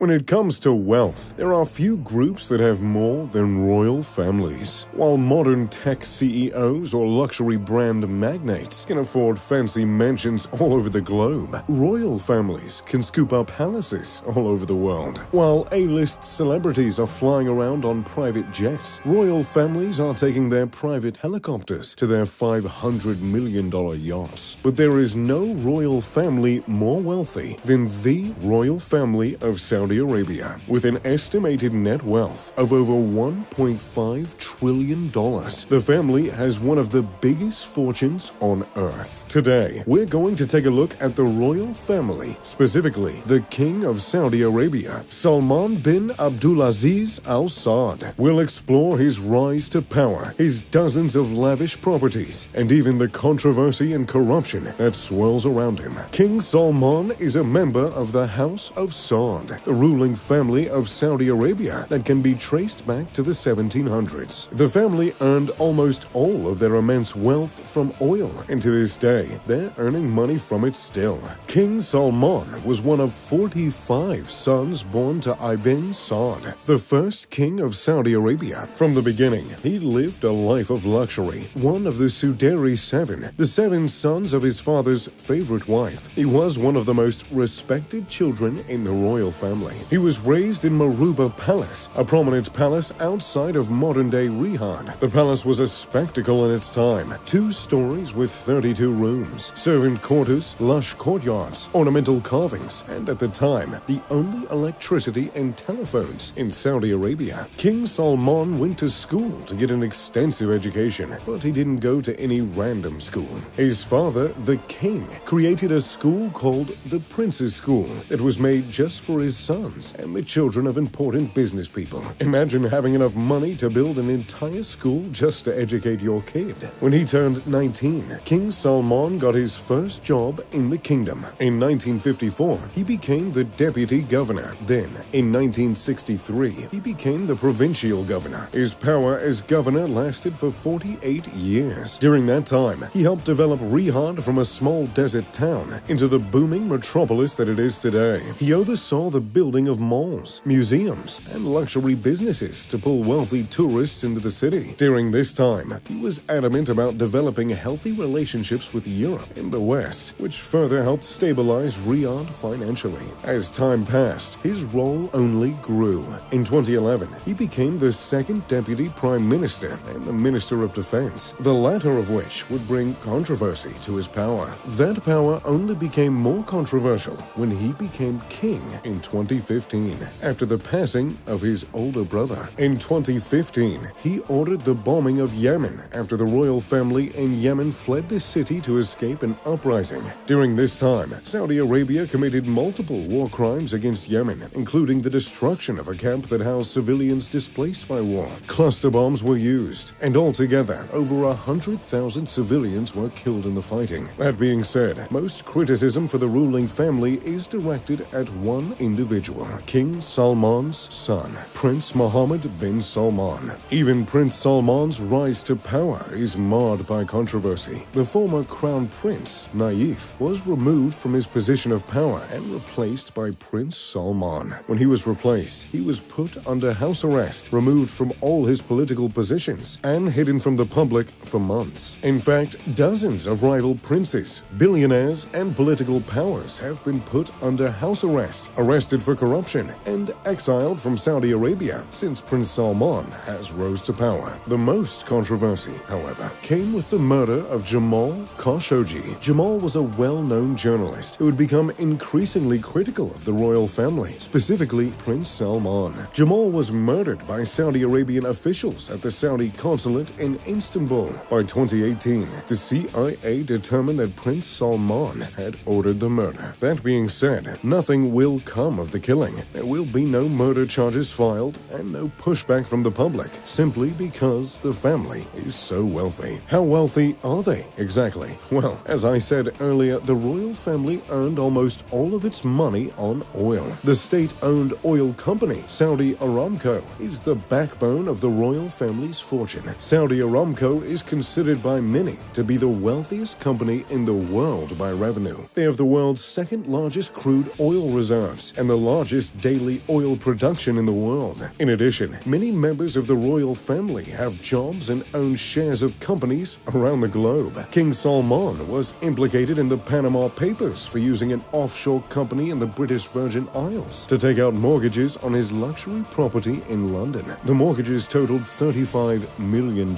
When it comes to wealth, there are few groups that have more than royal families. While modern tech CEOs or luxury brand magnates can afford fancy mansions all over the globe, royal families can scoop up palaces all over the world. While A-list celebrities are flying around on private jets, royal families are taking their private helicopters to their $500 million yachts. But there is no royal family more wealthy than the royal family of Saudi Arabia, with an estimated net wealth of over $1.5 trillion. The family has one of the biggest fortunes on earth. Today, we're going to take a look at the royal family, specifically the King of Saudi Arabia, Salman bin Abdulaziz Al Saud. We'll explore his rise to power, his dozens of lavish properties, and even the controversy and corruption that swirls around him. King Salman is a member of the House of Saud, the ruling family of Saudi Arabia that can be traced back to the 1700s. The family earned almost all of their immense wealth from oil, and to this day, they're earning money from it still. King Salman was one of 45 sons born to Ibn Saud, the first king of Saudi Arabia. From the beginning, he lived a life of luxury, one of the Suderi Seven, the seven sons of his father's favorite wife. He was one of the most respected children in the royal family. He was raised in Maruba Palace, a prominent palace outside of modern-day Riyadh. The palace was a spectacle in its time. 2 stories with 32 rooms, servant quarters, lush courtyards, ornamental carvings, and at the time, the only electricity and telephones in Saudi Arabia. King Salman went to school to get an extensive education, but he didn't go to any random school. His father, the king, created a school called the Prince's School that was made just for his sons and the children of important business people. Imagine having enough money to build an entire school just to educate your kid. When he turned 19, King Salman got his first job in the kingdom. In 1954, he became the deputy governor. Then, in 1963, he became the provincial governor. His power as governor lasted for 48 years. During that time, he helped develop Riyadh from a small desert town into the booming metropolis that it is today. He oversaw the building of malls, museums, and luxury businesses to pull wealthy tourists into the city. During this time, he was adamant about developing healthy relationships with Europe and the West, which further helped stabilize Riyadh financially. As time passed, his role only grew. In 2011, he became the second deputy prime minister and the minister of defense, the latter of which would bring controversy to his power. That power only became more controversial when he became king in 2015, after the passing of his older brother. In 2015, he ordered the bombing of Yemen after the royal family in Yemen fled the city to escape an uprising. During this time, Saudi Arabia committed multiple war crimes against Yemen, including the destruction of a camp that housed civilians displaced by war. Cluster bombs were used, and altogether, over 100,000 civilians were killed in the fighting. That being said, most criticism for the ruling family is directed at one individual, King Salman's son, Prince Mohammed bin Salman. Even Prince Salman's rise to power is marred by controversy. The former crown prince, Naif, was removed from his position of power and replaced by Prince Salman. When he was replaced, he was put under house arrest, removed from all his political positions, and hidden from the public for months. In fact, dozens of rival princes, billionaires, and political powers have been put under house arrest, arrested for corruption, and exiled from Saudi Arabia since Prince Salman has rose to power. The most controversy, however, came with the murder of Jamal Khashoggi. Jamal was a well-known journalist who had become increasingly critical of the royal family, specifically Prince Salman. Jamal was murdered by Saudi Arabian officials at the Saudi consulate in Istanbul. By 2018, the CIA determined that Prince Salman had ordered the murder. That being said, nothing will come of the killing. There will be no murder charges filed and no pushback from the public, simply because the family is so wealthy. How wealthy are they exactly? Well, as I said earlier, the royal family earned almost all of its money on oil. The state-owned oil company, Saudi Aramco, is the backbone of the royal family's fortune. Saudi Aramco is considered by many to be the wealthiest company in the world by revenue. They have the world's second largest crude oil reserves and the largest daily oil production in the world. In addition, many members of the royal family have jobs and own shares of companies around the globe. King Salman was implicated in the Panama Papers for using an offshore company in the British Virgin Isles to take out mortgages on his luxury property in London. The mortgages totaled $35 million,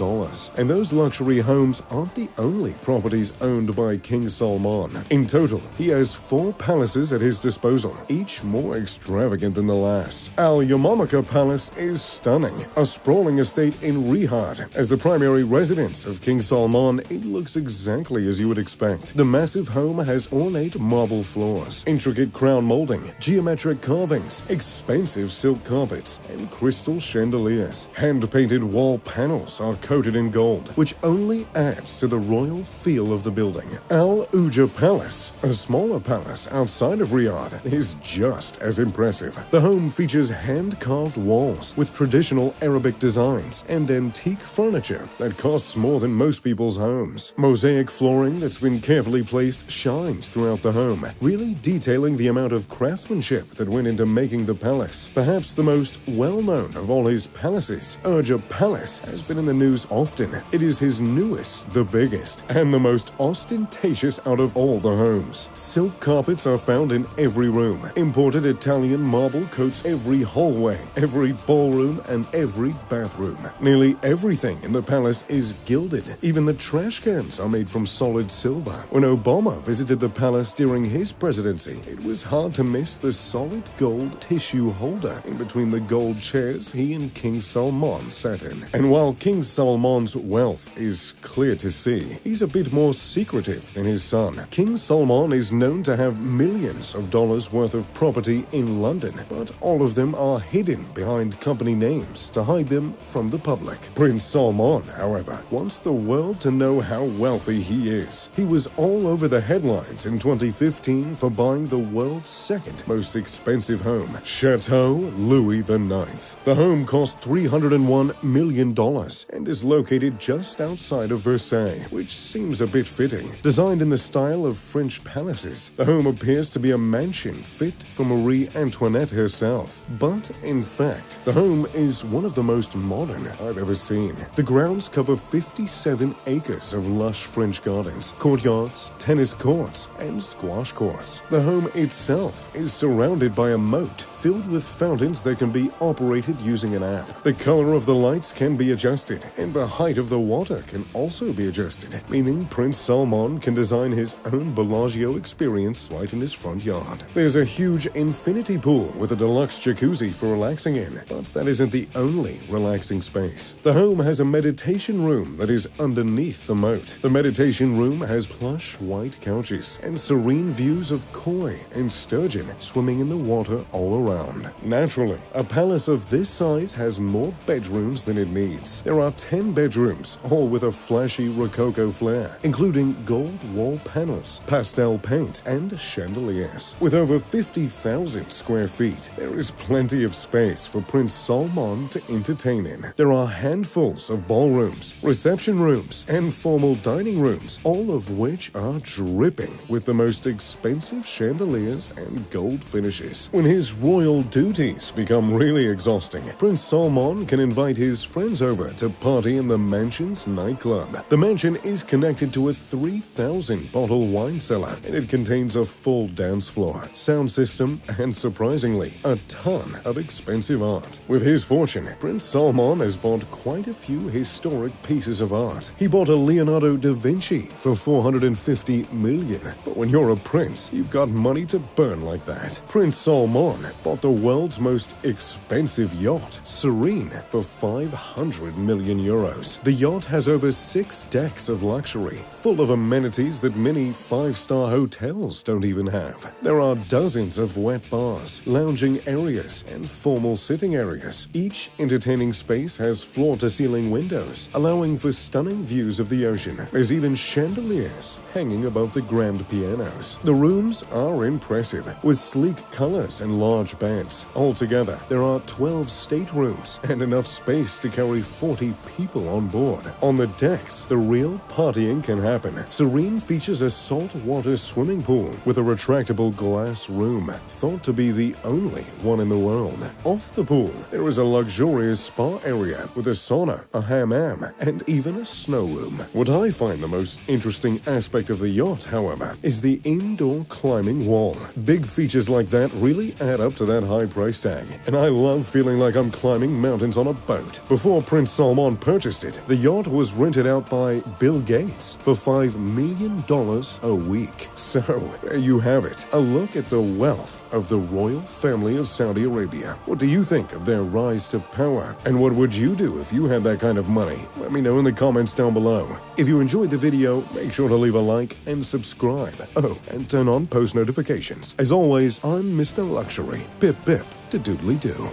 and those luxury homes aren't the only properties owned by King Salman. In total, he has 4 palaces at his disposal, each more extravagant than the last. Al Yamamaka Palace is stunning, a sprawling estate in Riyadh. As the primary residence of King Salman, it looks exactly as you would expect. The massive home has ornate marble floors, intricate crown molding, geometric carvings, expensive silk carpets, and crystal chandeliers. Hand-painted wall panels are coated in gold, which only adds to the royal feel of the building. Al Uja Palace, a smaller palace outside of Riyadh, is just as impressive. The home features hand-carved walls with traditional Arabic designs and antique furniture that costs more than most people's homes. Mosaic flooring that's been carefully placed shines throughout the home, really detailing the amount of craftsmanship that went into making the palace. Perhaps the most well-known of all his palaces, Urja Palace, has been in the news often. It is his newest, the biggest, and the most ostentatious out of all the homes. Silk carpets are found in every room. Imported Italian marble coats every hallway, every ballroom, and every bathroom. Nearly everything in the palace is gilded. Even the trash cans are made from solid silver. When Obama visited the palace during his presidency, it was hard to miss the solid gold tissue holder in between the gold chairs he and King Salman sat in. And while King Salman's wealth is clear to see, he's a bit more secretive than his son. King Salman is known to have millions of dollars worth of property in London, but all of them are hidden behind company names to hide them from the public. Prince Salman, however, wants the world to know how wealthy he is. He was all over the headlines in 2015 for buying the world's second most expensive home, Chateau Louis IX. The home cost $301 million and is located just outside of Versailles, which seems a bit fitting. Designed in the style of French palaces, the home appears to be a mansion fit for Marie Antoinette herself. But in fact, the home is one of the most modern I've ever seen. The grounds cover 57 acres of lush French gardens, courtyards, tennis courts, and squash courts. The home itself is surrounded by a moat filled with fountains that can be operated using an app. The color of the lights can be adjusted, and the height of the water can also be adjusted, meaning Prince Salman can design his own Bellagio experience right in his front yard. There's a huge infinity pool with a deluxe jacuzzi for relaxing in, but that isn't the only relaxing space. The home has a meditation room that is underneath the moat. The meditation room has plush white couches and serene views of koi and sturgeon swimming in the water all around. Naturally, a palace of this size has more bedrooms than it needs. There are 10 bedrooms, all with a flashy Rococo flair, including gold wall panels, pastel paint, and chandeliers. With over 50,000 square feet, there is plenty of space for Prince Salman to entertain in. There are handfuls of ballrooms, reception rooms, and formal dining rooms, all of which are dripping with the most expensive chandeliers and gold finishes. When his royal duties become really exhausting, Prince Salman can invite his friends over to party in the mansion's nightclub. The mansion is connected to a 3,000-bottle wine cellar, and it contains a full dance floor, sound system, and surprisingly, a ton of expensive art. With his fortune, Prince Salman has bought quite a few historic pieces of art. He bought a Leonardo da Vinci for $450 million, but when you're a prince, you've got money to burn like that. Prince Salman bought the world's most expensive yacht, Serene, for 500 million euros. The yacht has over 6 decks of luxury, full of amenities that many 5-star hotels don't even have. There are dozens of wet bars, lounging areas, and formal sitting areas. Each entertaining space has floor-to-ceiling windows, allowing for stunning views of the ocean. There's even chandeliers hanging above the grand pianos. The rooms are impressive, with sleek colors and large beds. Altogether, there are 12 staterooms and enough space to carry 40 people on board. On the decks, the real partying can happen. Serene features a saltwater swimming pool with a retractable glass room, thought not to be the only one in the world. Off the pool, there is a luxurious spa area with a sauna, a hammam, and even a snow room. What I find the most interesting aspect of the yacht, however, is the indoor climbing wall. Big features like that really add up to that high price tag, and I love feeling like I'm climbing mountains on a boat. Before Prince Salman purchased it, the yacht was rented out by Bill Gates for $5 million a week. So, there you have it, a look at the wealth of the royal family of Saudi Arabia. What do you think of their rise to power? And what would you do if you had that kind of money? Let me know in the comments down below. If you enjoyed the video, make sure to leave a like and subscribe. Oh, and turn on post notifications. As always, I'm Mr. Luxury. Pip pip to doodly doo.